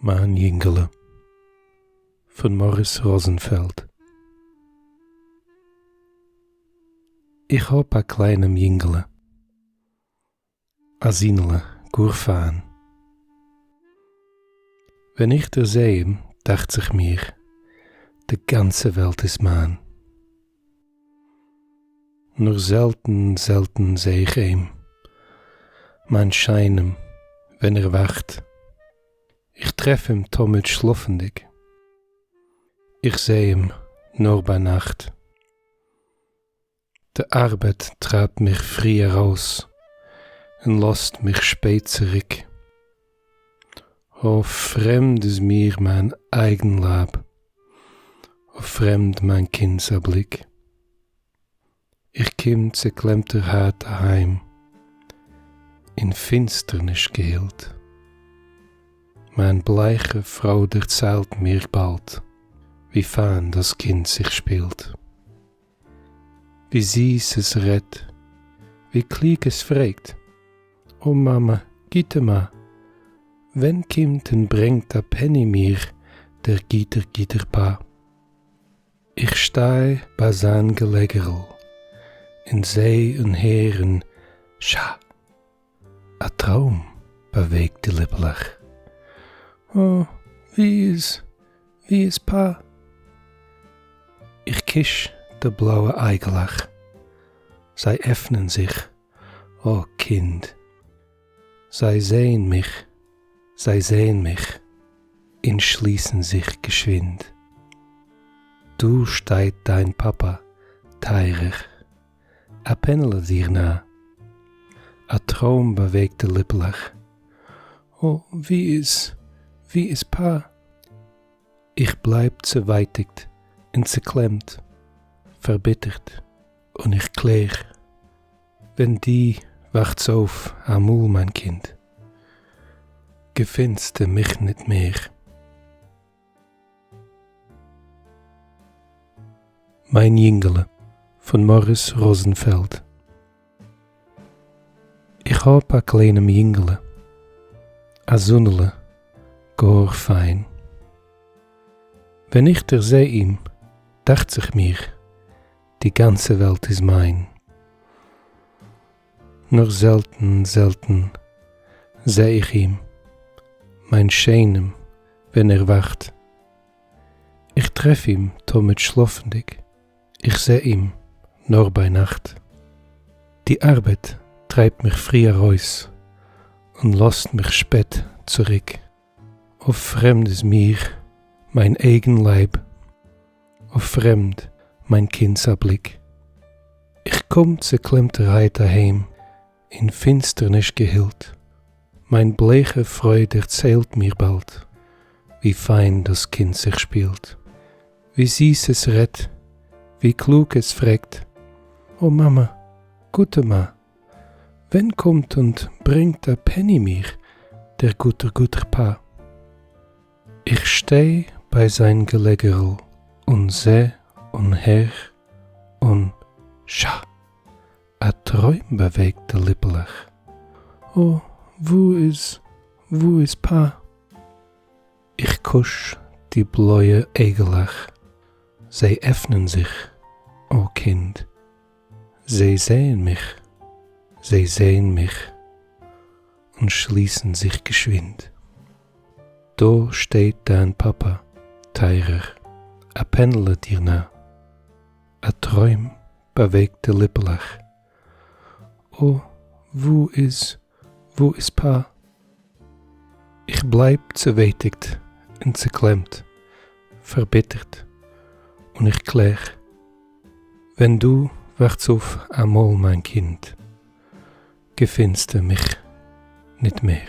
Mein Jingele von Morris Rosenfeld. Ich hab a kleinem Jingele, a Sinele, gurfan. Wenn ich der sehe, dacht sich mir, die ganze Welt ist mein. Nur selten seh ich ihm, mein Scheinem, wenn wacht. Ich treff ihm tomit schlafendig. Ich seh ihm nur bei Nacht. Die Arbeit treibt mich früh raus und lässt mich spät zurück. Oh, fremd ist mir mein eigen Leib, oh, fremd mein Kindserblick. Ich komm zerklemmter Hart heim, in Finsternis gehüllt. Mein bleiche Frau erzählt mir bald, wie fein das Kind sich spielt. Wie süß es redt, wie klick es fragt. O Mama, gitte ma, wenn kimmt und bringt a Penny mir, der Gitter Pa. Ich stei bei sein Gelegerl, in See und Heeren, scha, a Traum bewegt die Lippelach. Oh, wie is Pa? Ich kisch de blaue Eigelach. Sei öffnen sich, oh Kind. Sei sehen mich, und schließen sich geschwind. Du steit dein Papa, teirig, a Pennele dir nah. A Traum bewegt de Lippelach. Oh, wie is Pa? Ich bleib zerweitigt und zerklemmt, verbittert und ich klär. Wenn die wacht's auf, amul mein Kind, gefindst du mich nicht mehr. Mein Jingele von Morris Rosenfeld. Ich hab a kleinem Jingele, a Sunnele, gar fein. Wenn ich der seh ihm, dacht sich mir, die ganze Welt ist mein. Nur selten seh ich ihm, mein Scheinem, wenn wacht. Ich treff ihm tomit schlafendig, ich seh ihm nur bei Nacht. Die Arbeit treibt mich früh raus und lässt mich spät zurück. O fremd ist mir mein eigen Leib, o fremd mein Kindserblick. Ich komm zerklemmter Heid daheim, in Finsternis gehüllt. Mein bleiche Freude erzählt mir bald, wie fein das Kind sich spielt. Wie süß es redt, wie klug es fragt. O Mama, gute Ma, wenn kommt und bringt a Penny mir, der guter Pa? Ich steh bei sein Gelegerl und seh und hör und scha, a Träum bewegt de Lippelach. Oh, wo is Pa? Ich kusch die blaue Eigelach. Sie öffnen sich, o Kind. Sie sehen mich und schließen sich geschwind. Da steht dein Papa, teirer, a Pennele dir nah. A Träum bewegt de Lippelach. Oh, wo is Pa? Ich bleib zerweitigt und zerklemmt, verbittert und ich klär. Wenn du wacht's auf amol mein Kind, gefindst du mich nicht mehr.